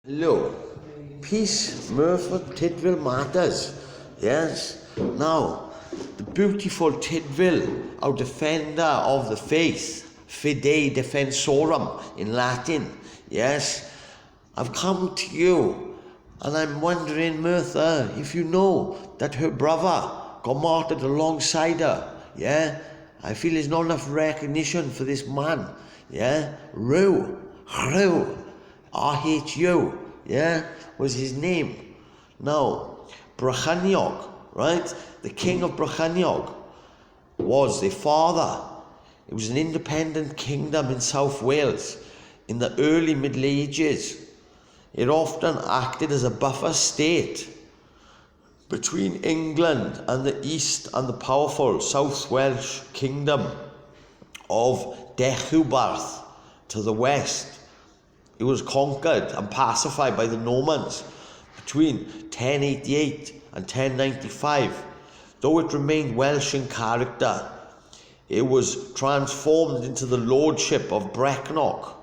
Hello. Peace, Murphy, Tidville matters. Yes. Now, the beautiful Tidville, our defender of the faith, Fide Defensorum in Latin. Yes. I've come to you, and I'm wondering, Murtha, if you know that her brother got martyred alongside her. Yeah. I feel there's not enough recognition for this man. Yeah. Rhu. RHU, yeah, was his name. Now, Brycheiniog, right? The king of Brycheiniog was the father. It was an independent kingdom in South Wales in the early Middle Ages. It often acted as a buffer state between England and the east and the powerful South Welsh kingdom of Deheubarth to the west. It was conquered and pacified by the Normans between 1088 and 1095. Though it remained Welsh in character, it was transformed into the lordship of Brecknog.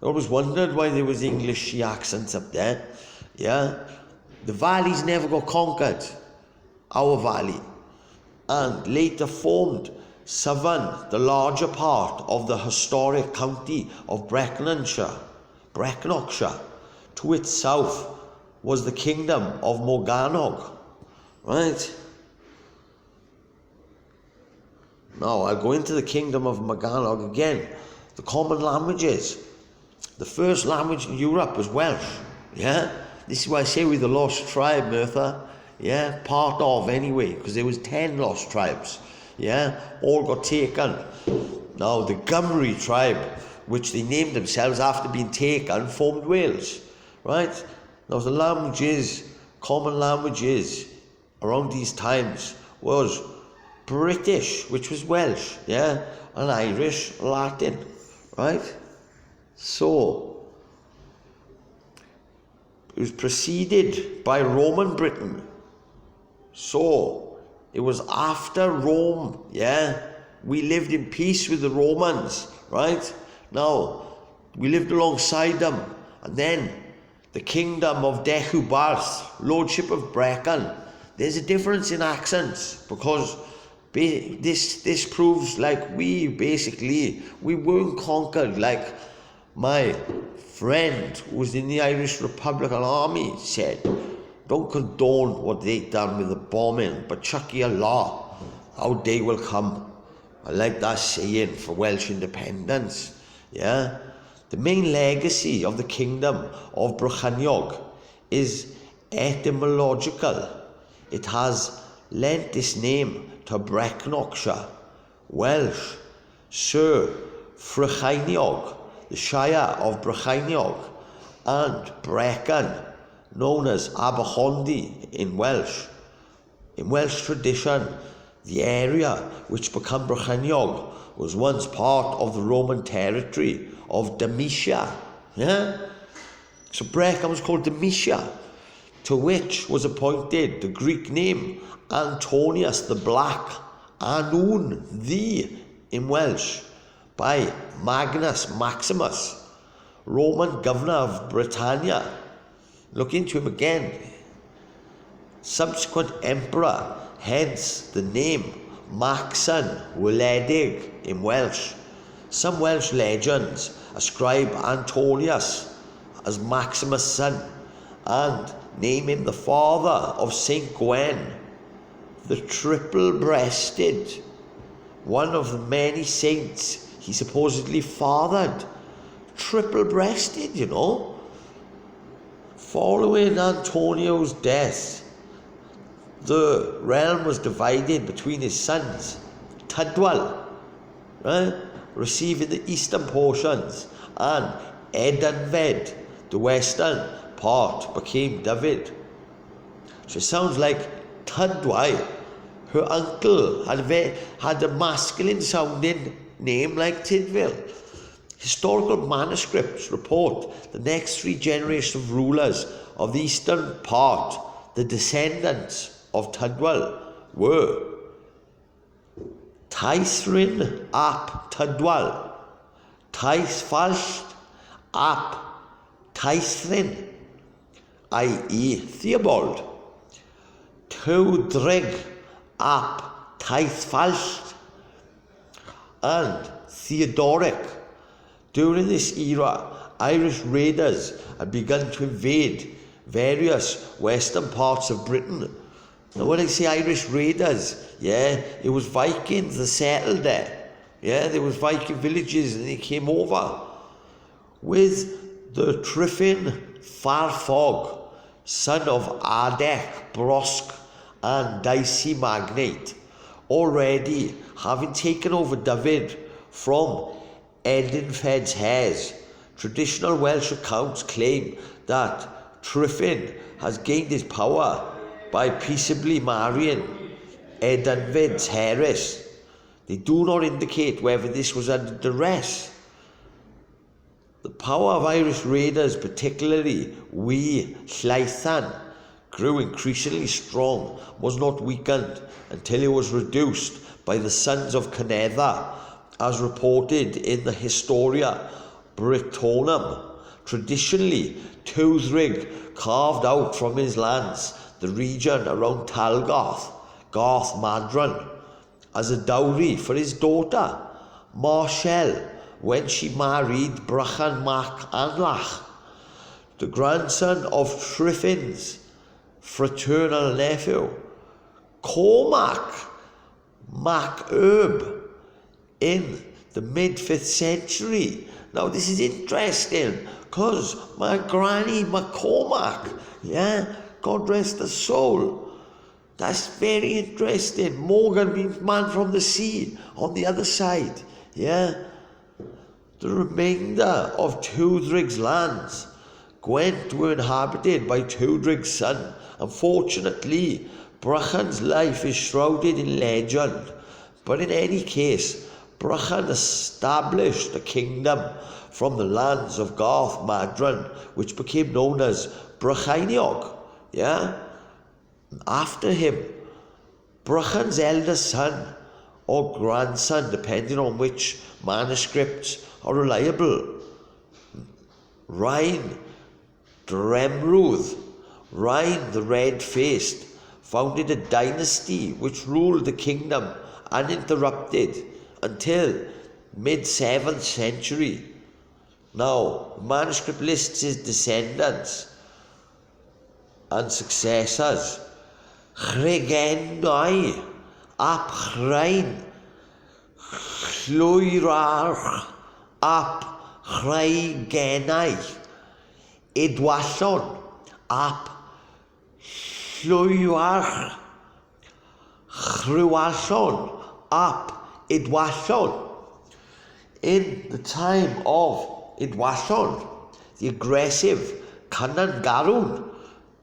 I always wondered why there was English accents up there. Yeah, the valleys never got conquered, our valley, and later formed Southern, the larger part of the historic county of Brecknogshire. To its south was the kingdom of Morgannog, right? Now I'll go into the kingdom of Morgannog again. The common languages. The first language in Europe was Welsh, yeah? This is why I say we're the lost tribe, Murtha, yeah? Part of, anyway, because there was 10 lost tribes, yeah? All got taken. Now the Gymri tribe, which they named themselves after being taken, formed Wales, right? Now the languages, common languages around these times was British, which was Welsh, yeah, and Irish, Latin, right? So it was preceded by Roman Britain. So it was after Rome, yeah. We lived in peace with the Romans, right? Now, we lived alongside them, and then the kingdom of Deheubarth, lordship of Brecon. There's a difference in accents, because this proves like we weren't conquered. Like my friend who was in the Irish Republican Army said, don't condone what they done with the bombing, but chucky Allah, our day will come. I like that saying for Welsh independence. Yeah, the main legacy of the kingdom of Brycheiniog is etymological. It has lent its name to Brecknogshire, Welsh, Sir Brycheiniog, the Shire of Brycheiniog, and Brecon, known as Aberhonddu in Welsh. In Welsh tradition, the area which became Brycheiniog was once part of the Roman territory of Damesia. Yeah? So Brecon was called Damesia, to which was appointed the Greek name Antonius the Black, Anwn the in Welsh, by Magnus Maximus, Roman governor of Britannia. Look into him again. Subsequent emperor, hence the name Maxen Weledig in Welsh. Some Welsh legends ascribe Antonius as Maximus' son and name him the father of Saint Gwen, the triple-breasted, one of the many saints he supposedly fathered. Triple-breasted, you know. Following Antonio's death, the realm was divided between his sons. Tydwal, right, receiving the eastern portions, and Edanfed, the western part, became David. So it sounds like Tydwal, her uncle, had a masculine sounding name like Tidville. Historical manuscripts report the next 3 generations of rulers of the eastern part, the descendants of Tydwal, were Taithrin ap Tydwal, Taithfallt ap Taithrin, i.e. Theobald. Tewdrig ap Taithfallt and Theodoric. During this era, Irish raiders had begun to invade various western parts of Britain. Now when I say Irish raiders, it was Vikings that settled there. There was Viking villages and they came over. With the Tryfin Farfog, son of Ardech Brosk and Dicey Magnate, already having taken over Dyfed from Edenfed's heirs. Traditional Welsh accounts claim that Tryfin has gained his power by peaceably marrying Edenfed's heiress. They do not indicate whether this was under duress. The power of Irish raiders, particularly Wee Llaethan, grew increasingly strong, was not weakened until it was reduced by the sons of Cynedda, as reported in the Historia Brittonum. Traditionally, Tewdrig carved out from his lands the region around Talgarth, Garth Madron, as a dowry for his daughter, Marshall, when she married Brychan Mac Anlach, the grandson of Tryfin's fraternal nephew, Cormac Mac Erb, in the mid-5th century. Now this is interesting because my granny MacCormac, God rest her soul. That's very interesting. Morgan means man from the sea on the other side. The remainder of Tewdrig's lands, Gwent, were inhabited by Tewdrig's son. Unfortunately, Brychan's life is shrouded in legend, but in any case, Brychan established a kingdom from the lands of Garth Madron, which became known as Brycheiniog. After him, Brychan's eldest son or grandson, depending on which manuscripts are reliable, Rhain Dremrudd, Rhain the Red-Faced, founded a dynasty which ruled the kingdom uninterrupted until mid-7th century. Now, the manuscript lists his descendants and successors: Brycheiniog ap Rhain, Llwyrach ap Brycheiniog, Idwallon ap Llwyrach, Llywallon ap Idwallon. In the time of Idwallon, the aggressive Cynan Garwn,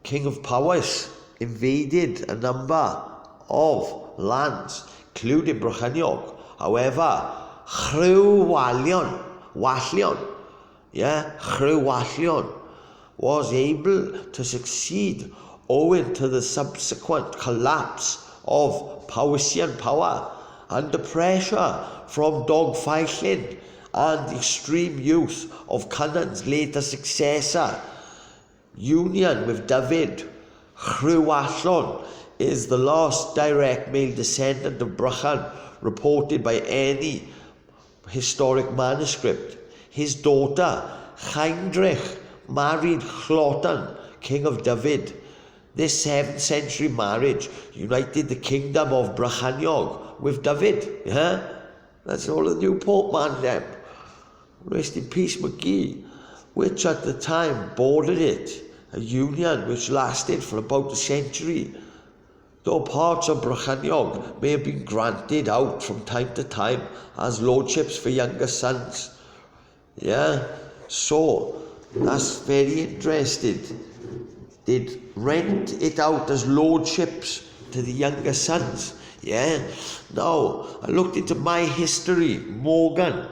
king of Powys, invaded a number of lands, including Brycheiniog. However, Llywallon was able to succeed owing to the subsequent collapse of Powyscian power under pressure from dogfighting and the extreme use of Cynan's later successor. Union with Dyfed, Llywallon is the last direct male descendant of Brychan reported by any historic manuscript. His daughter, Heinrich, married Llywelyn, king of Dyfed. This 7th century marriage united the kingdom of Brycheiniog with Dyfed. That's all the new Pope man them. Rest in peace, McGee, which at the time bordered it, a union which lasted for about a century, though parts of Brycheiniog may have been granted out from time to time as lordships for younger sons. So that's very interesting. They'd rent it out as lordships to the younger sons. Now, I looked into my history. Morgan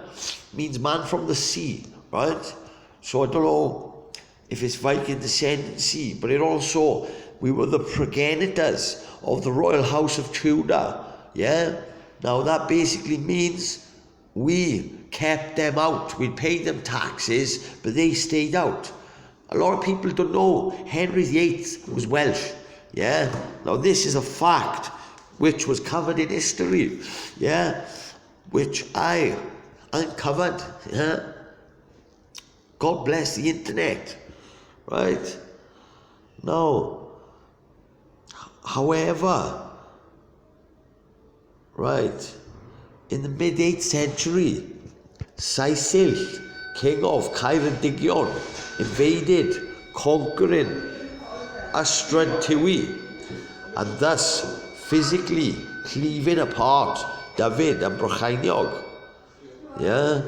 means man from the sea, right? So I don't know if it's Viking descendancy, but it also, we were the progenitors of the royal house of Tudor. Now that basically means we kept them out. We paid them taxes, but they stayed out. A lot of people don't know Henry VIII was Welsh. Yeah. Now this is a fact which was covered in history. Yeah. Which I uncovered. Yeah. God bless the internet. Right. Now, however, right, in the mid-8th century, Cecil, king of Brycheiniog, invaded, conquering Ystrad Tywi, and thus physically cleaving apart David and Brycheiniog. Yeah.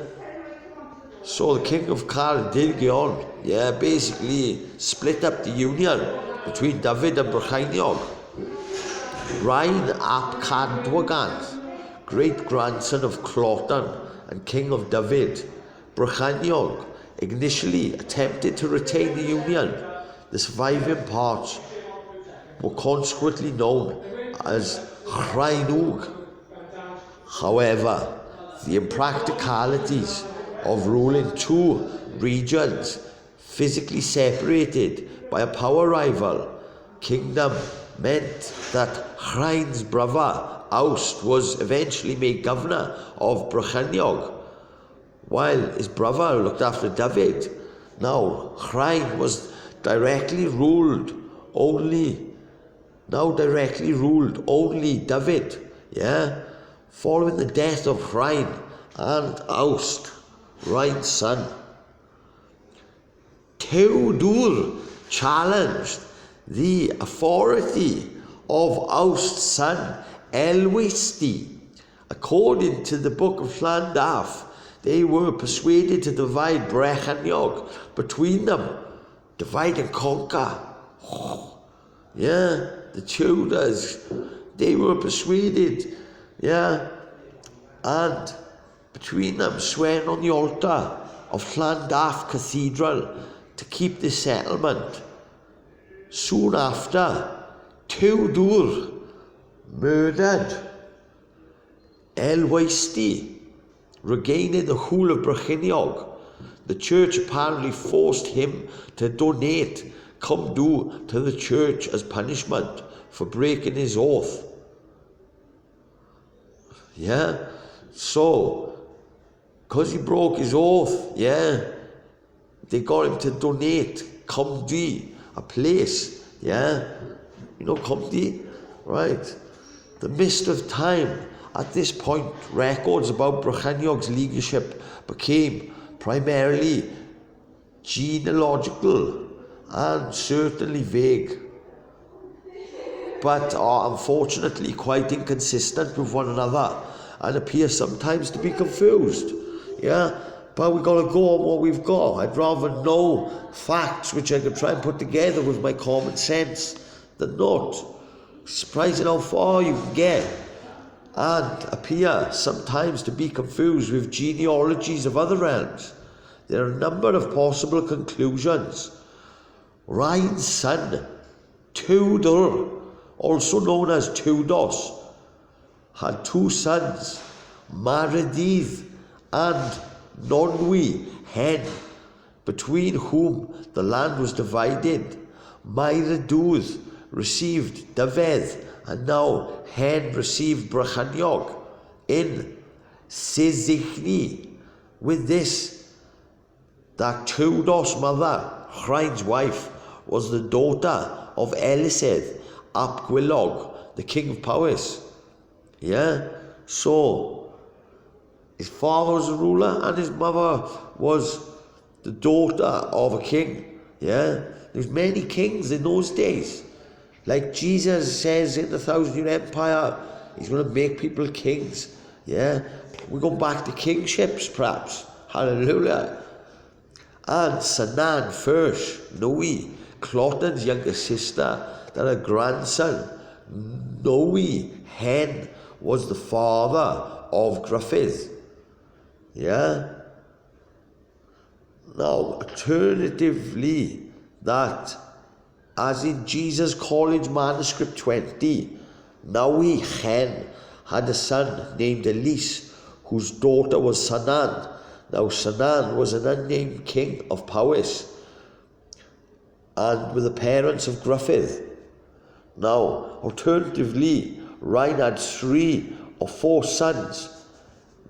So the king of Brycheiniog, yeah, basically split up the union between David and Brycheiniog. Ryan ap Cadwagan, great-grandson of Clotan and king of David, Brycheiniog initially attempted to retain the union. The surviving parts were consequently known as Brycheiniog. However, the impracticalities of ruling two regions physically separated by a power rival kingdom meant that Hrain's brother Aust was eventually made governor of Brecknogshire, while his brother looked after David. Now Hrain was directly ruled only David. Yeah. Following the death of Hrain and Aust, Hrain's son, Tewdwr challenged the authority of Aust's son Elwystni. According to the Book of Llandaff, they were persuaded to divide Brecknogshire between them. Divide and conquer. Yeah, the Tudors, they were persuaded, yeah, and between them swearing on the altar of Llandaff Cathedral to keep the settlement. Soon after, Tewdwr murdered Elwystni, regaining the whole of Brycheiniog. The church apparently forced him to donate Cumdu to the church as punishment for breaking his oath. Yeah, so, because he broke his oath, yeah, they got him to donate Cumdu, a place, yeah, you know Cumdu, right? The mist of time. At this point, records about Brycheiniog's leadership became primarily genealogical and certainly vague, but are unfortunately quite inconsistent with one another and appear sometimes to be confused. Yeah, but we got to go on what we've got. I'd rather know facts which I could try and put together with my common sense than not. Surprising how far you can get and appear sometimes to be confused with genealogies of other realms. There are a number of possible conclusions. Ryan's son, Tewdwr, also known as Tewdos, had two sons, Maredydd and Nonwy Hen, between whom the land was divided. Maredydd received Dyfed, and now Hen received Brycheiniog in Sizigny. With this, that Tewdos' mother, Hrain's wife, was the daughter of Elisedd ap Gwilog, the king of Powys. Yeah, so his father was a ruler and his mother was the daughter of a king. Yeah, there's many kings in those days. Like Jesus says in the 1,000-Year Empire, he's going to make people kings. Yeah, we're going back to kingships perhaps. Hallelujah. And Sanan Fersh, Noe, Clotan's younger sister, that her grandson, Noe Hen, was the father of Gruffydd. Yeah. Now, alternatively, that, as in Jesus College Manuscript 20, Noe Hen had a son named Elise, whose daughter was Sanan. Now, Sanan was an unnamed king of Powys. and were the parents of Gruffydd. Now, alternatively, Ryan had 3 or 4 sons.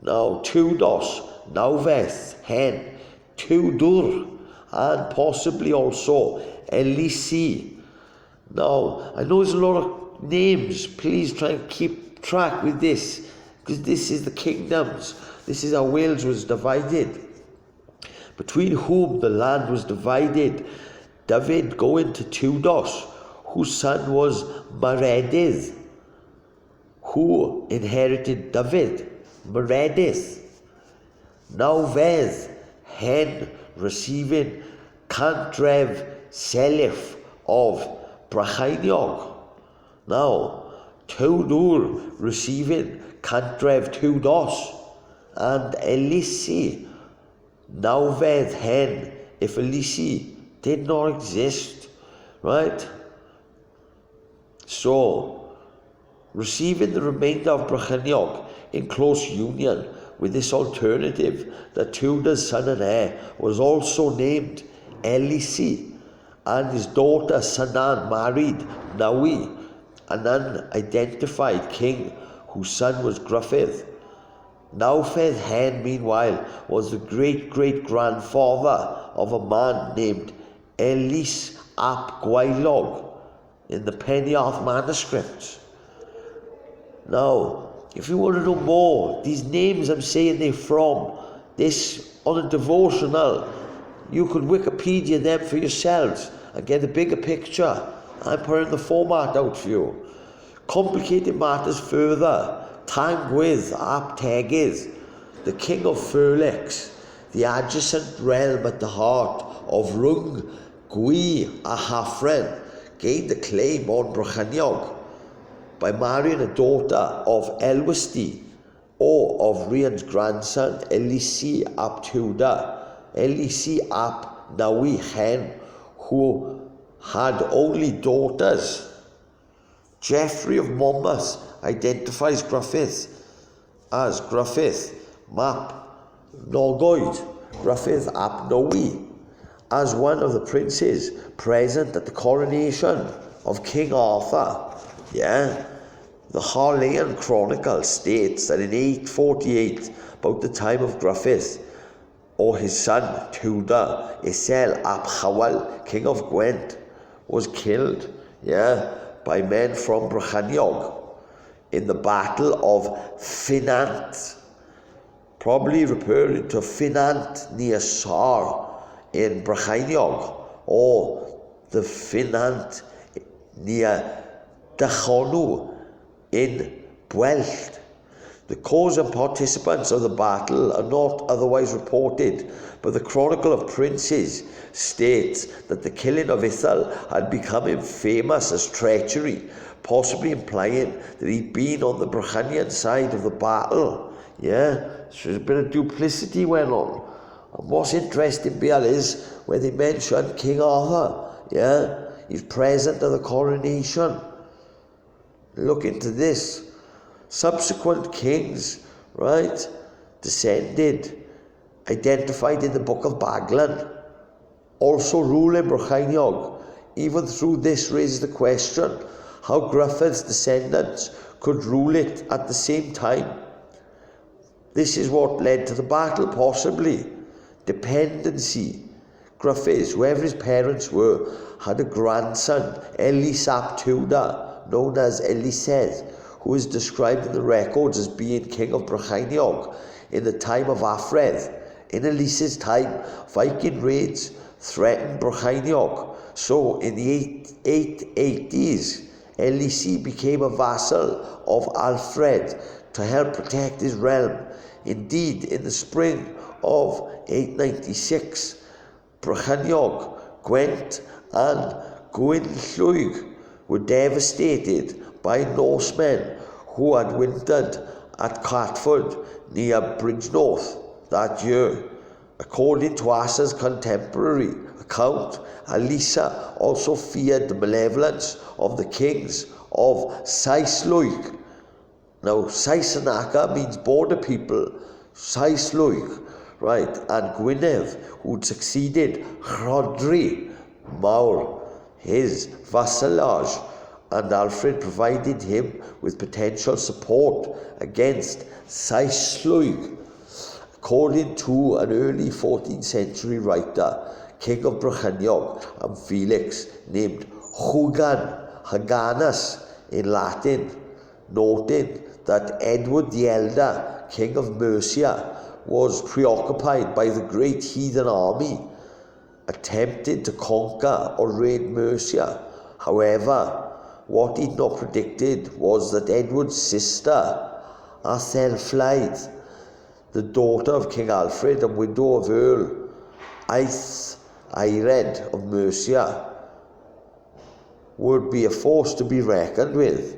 Now, Tudos, Nawfedd, Hen, Tudur, and possibly also Elisi. Now, I know there's a lot of names. Please try and keep track with this, because this is the kingdoms. This is how Wales was divided. Between whom the land was divided, David going to Tudos, whose son was Maredydd, who inherited David, Maredydd. Nawfedd, Hen, receiving Cantref Selif of Brycheiniog. Now, Tudur receiving Cantref Tudos, and Elisi. Nawfedd, Hen, if Elisi did not exist, right? So, receiving the remainder of Brecknogshire in close union with this alternative, that Tudor's son and heir was also named Elisi, and his daughter Sanan married Nawi, an unidentified king whose son was Gruffydd. Nawfedd, Hen, meanwhile, was the great-great-grandfather of a man named Elis ap Gwaelog in the Penarth manuscripts. Now, if you want to know more, these names I'm saying they're from this on a devotional, you could Wikipedia them for yourselves and get a bigger picture. I'm putting the format out for you. Complicated matters further. Tangwydd ap Tegydd, the king of Furlix, the adjacent realm at the heart of Rhwng Gwy a Hafren, gained a claim on Brycheiniog by marrying a daughter of Elwysty, or of Rhian's grandson Elisi ap Tudor, Elisi ap Nawi Hen, who had only daughters. Geoffrey of Monmouth identifies Gruffydd as Gruffydd map Nogoed, Gruffydd ap Nawi, as one of the princes present at the coronation of King Arthur. The Harleian Chronicle states that in 848, about the time of Gruffydd, or his son Tudor, Isel ap Hywel, king of Gwent, was killed, by men from Brycheiniog in the Battle of Finant, probably referring to Finant near Sar in Brycheiniog, or the Finant near Dachonw in Welsh. The cause and participants of the battle are not otherwise reported, but the Chronicle of Princes states that the killing of Ithel had become infamous as treachery, possibly implying that he'd been on the Brycheinian side of the battle. So a bit of duplicity went on. And what's interesting, Bill, is where they mention King Arthur. He's present at the coronation. Look into this. Subsequent kings, descended, identified in the Book of Baglan, also rule in Brycheiniog. Even through this raises the question how Gruffydd's descendants could rule it at the same time. This is what led to the battle, possibly. Dependency. Gruffydd, whoever his parents were, had a grandson, Elis ap Tudor, known as Elisedd, who is described in the records as being king of Brycheiniog in the time of Afredd. In Elis's time, Viking raids threatened Brycheiniog. So in the 880s, Elisi became a vassal of Alfred to help protect his realm. Indeed, in the spring of 896, Brecknogshire, Gwent and Gwynllwyd were devastated by Norsemen who had wintered at Catford near Bridgenorth that year. According to Asa's contemporary account, Elisa also feared the malevolence of the kings of Saeslwyd. Now, Saesnaka means border people, Saeslwyd, and Gwynedd, who'd succeeded Rhodri Mawr his vassalage, and Alfred provided him with potential support against Saeslwg. According to an early 14th century writer, King of Brycheiniog and Felix, named Haganus in Latin, noting that Edward the Elder, King of Mercia, was preoccupied by the great heathen army attempted to conquer or raid Mercia. However, what he'd not predicted was that Edward's sister, Aethelflaed, the daughter of King Alfred and widow of Earl Eithred of Mercia, would be a force to be reckoned with.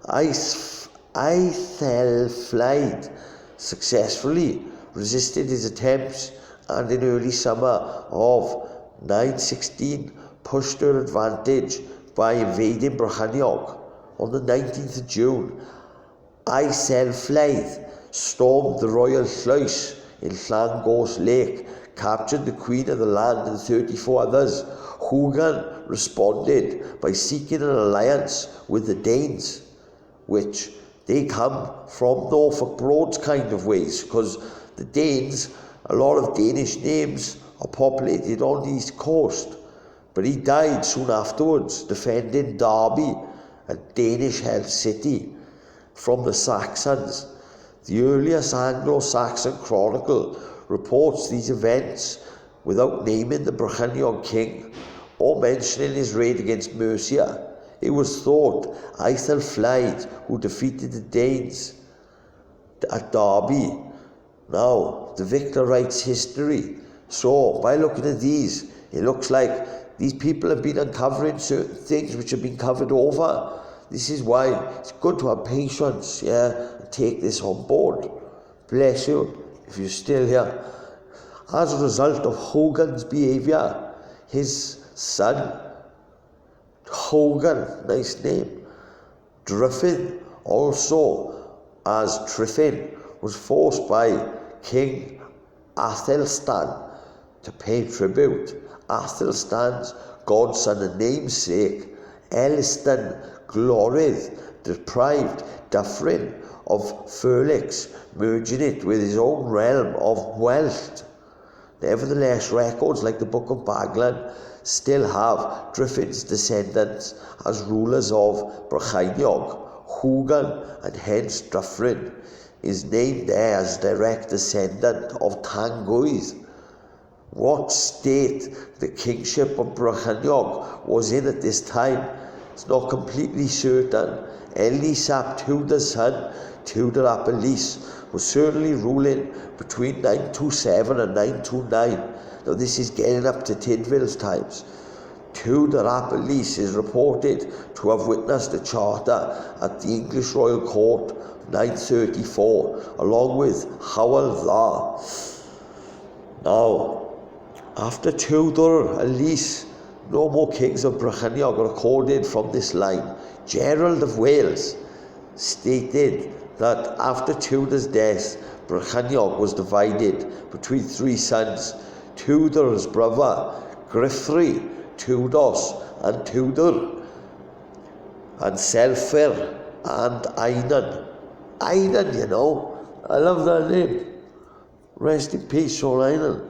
Aethelflaed successfully resisted his attempts and in early summer of 916 pushed her advantage by invading Brycheiniog. On the 19th of June, Aethelflaed stormed the royal Llys in Llangors Lake, captured the queen of the land and 34 others. Hugan responded by seeking an alliance with the Danes, which they come from Norfolk Broads kind of ways, because the Danes, a lot of Danish names are populated on the east coast. But he died soon afterwards defending Derby, a Danish-held city, from the Saxons. The earliest Anglo-Saxon chronicle reports these events without naming the Brycheiniog king or mentioning his raid against Mercia. It was thought Aethelflaed who defeated the Danes at Derby. Now, the victor writes history. So, by looking at these, it looks like these people have been uncovering certain things which have been covered over. This is why it's good to have patience, and take this on board. Bless you, if you're still here. As a result of Hogan's behaviour, his son, Hogan, nice name, Druffyn, also as Tryfyn, was forced by King Athelstan to pay tribute. Athelstan's godson and namesake, Elistan Glorith, deprived Dyffryn of Ferlix, merging it with his own realm of Welsh. Nevertheless, records like the Book of Baglan still have Dyffryn's descendants as rulers of Brycheiniog. Hugan, and hence Dyffryn, is named there as direct descendant of Tangwydd. What state the kingship of Brycheiniog was in at this time is not completely certain. Elis ap Tudor's son, Tudor ap Elis, was certainly ruling between 927 and 929. Now this is getting up to Tydfil's times. Tudor ap Elis is reported to have witnessed a charter at the English royal court 934, along with Hywel Dda. Now, after Tudor Elis, no more kings of Brycheiniog are recorded from this line. Gerald of Wales stated that after Tudor's death, Brycheiniog was divided between three sons: Tudor's brother, Grithri, Tudos, and Tudor, and Selfr, and Einan. Einan, you know, I love that name. Rest in peace, Sir Einan.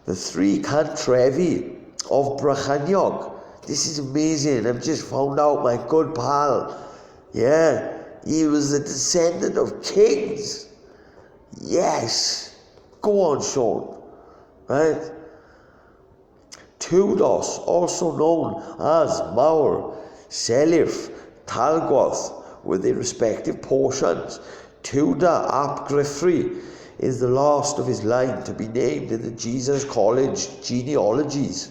The three cantrevi of Brycheiniog. This is amazing. I've just found out my good pal. Yeah, he was a descendant of kings. Yes. Go on, Sean. Right? Tudos, also known as Maur, Selif, Talgwath, with their respective portions. Tudor ap Grithri is the last of his line to be named in the Jesus College genealogies.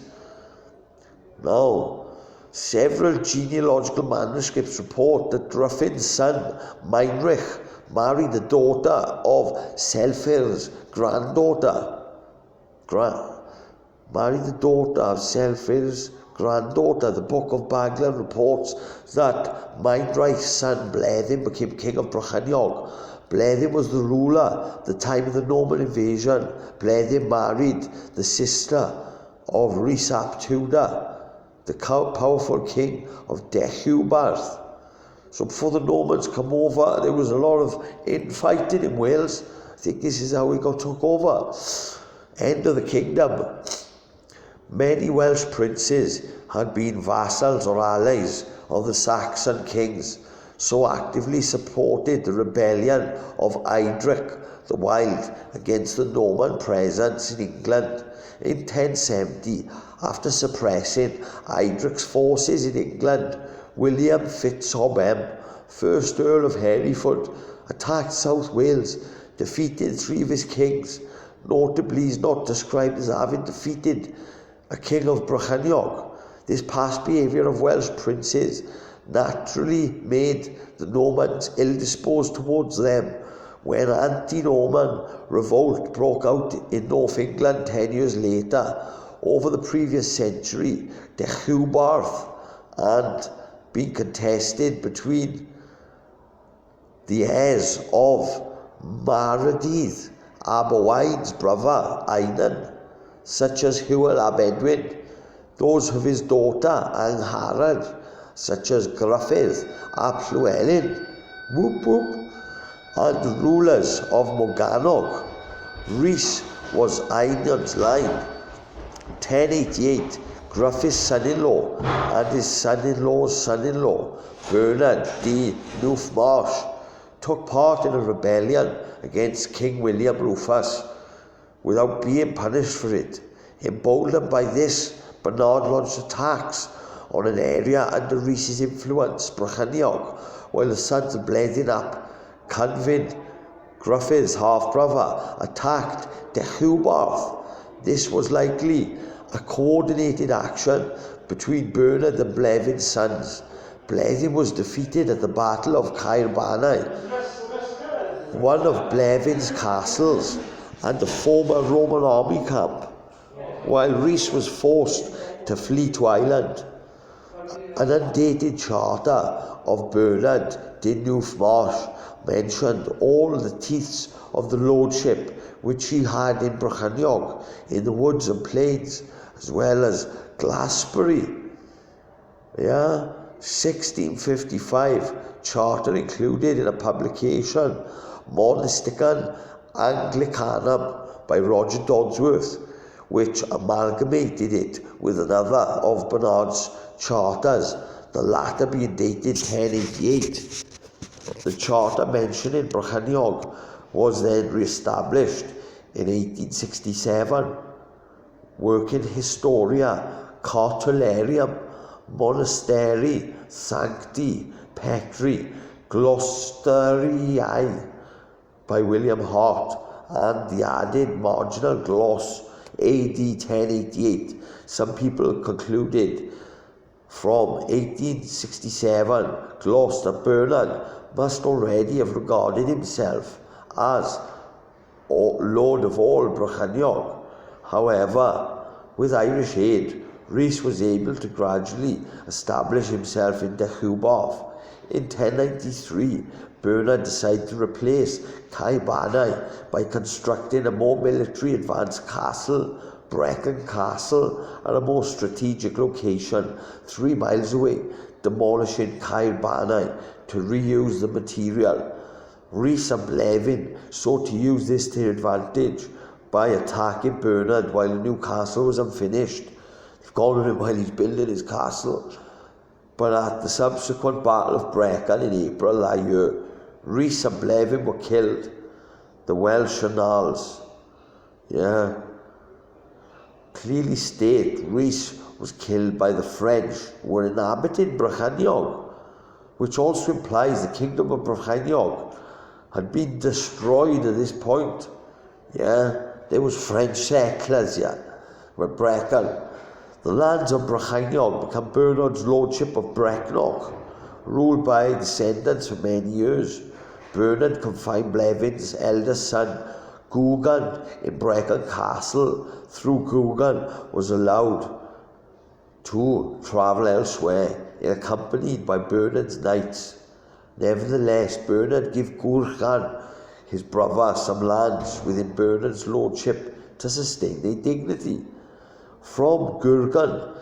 Now, several genealogical manuscripts report that Druffyn's son, Meinrich, married the daughter of Selfr's granddaughter. The Book of Baglan reports that Meinrich's son Bleddyn became king of Brycheiniog. Bleddyn was the ruler at the time of the Norman invasion. Bleddyn married the sister of Rhys ap Tudor, the powerful king of Deheubarth. So before the Normans come over, there was a lot of infighting in Wales. I think this is how we got took over. End of the kingdom. Many Welsh princes had been vassals or allies of the Saxon kings, so actively supported the rebellion of Eadric the Wild against the Norman presence in England. In 1070, after suppressing Eadric's forces in England, William Fitzhobem, 1st Earl of Hereford, attacked South Wales, defeating 3 of his kings. Notably, he is not described as having defeated a king of Brycheiniog. This past behaviour of Welsh princes naturally made the Normans ill-disposed towards them. When anti-Norman revolt broke out in North England 10 years later, over the previous century, Deheubarth had been contested between the heirs of Maredydd ab Owain's brother Einan, such as Hywel ab Edwin, those of his daughter Angharad, such as Gruffydd ab Llywelyn, whoop whoop, and rulers of Morgannwg. Rhys was Einan's line. 1088, Gruffydd's son-in-law and his son-in-law's son-in-law, Bernard de Newfmarsh, took part in a rebellion against King William Rufus without being punished for it. Emboldened by this, Bernard launched attacks on an area under Rhys's influence, Brycheiniog, while the sons of Bleddyn ap Cynfyn, Gruffydd's half-brother, attacked Deheubarth. This was likely a coordinated action between Bernard and Blevins' sons. Bleddyn was defeated at the Battle of Caerbanau, one of Blevins' castles and the former Roman army camp, while Rhys was forced to flee to Ireland. An undated charter of Bernard de Newfmarsh mentioned all the teeths of the lordship which he had in Brycheiniog, in the woods and plains, as well as Glasbury. 1655 charter included in a publication, Monisticum Anglicanum by Roger Dodsworth, which amalgamated it with another of Bernard's charters, the latter being dated 1088. The charter mentioning Brycheiniog was then re-established in 1867. Working Historia Cartularium Monasteri Sancti Petri Gloucesterii by William Hart, and the added marginal gloss AD 1088. Some people concluded from 1867 Gloucester Bernard must already have regarded himself as Lord of all Brycheiniog. However, with Irish aid, Rhys was able to gradually establish himself in Deheubarth. In 1093, Bernard decided to replace Caerbanau by constructing a more military advanced castle, Brecon Castle, at a more strategic location 3 miles away, demolishing Caerbanau to reuse the material. Rhys and Blevin sought to use this to their advantage by attacking Bernard while the new castle was unfinished. They've gone on him while he's building his castle. But at the subsequent Battle of Brecon in April that year, Rhys and Blevin were killed. The Welsh annals, clearly state Rhys was killed by the French who were inhabiting Brycheiniog, which also implies the kingdom of Brycheiniog had been destroyed at this point. There was French settlers with Brecon. The lands of Brycheiniog became Bernard's lordship of Brecknog, ruled by descendants for many years. Bernard confined Blevin's eldest son, Gugan, in Brecon Castle. Through Gugan was allowed to travel elsewhere, accompanied by Bernard's knights. Nevertheless, Bernard gave Gurchan, his brother, some lands within Bernard's lordship to sustain their dignity. From Gurgan,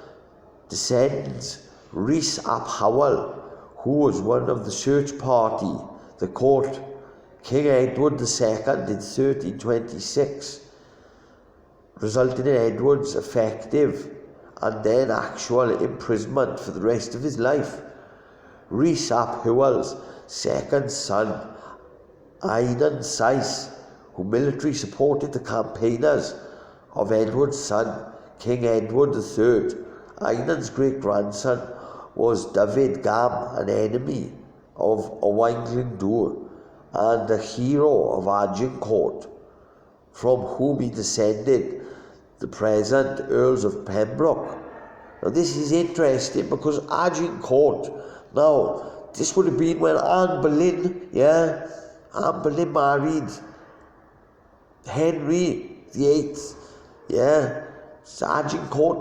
descends Rhys ap Hywel, who was one of the search party that caught King Edward II in 1326, resulting in Edward's effective and then actual imprisonment for the rest of his life. Rhys ap Hywel's second son, Einan Sais, who militarily supported the campaigners of Edward's son, King Edward III. Einan's great-grandson was David Gam, an enemy of Owain Glyndŵr and a hero of Agincourt, from whom he descended the present Earls of Pembroke. Now this is interesting because Agincourt, now this would have been when Anne Boleyn, Anne Boleyn married Henry VIII, so Agincourt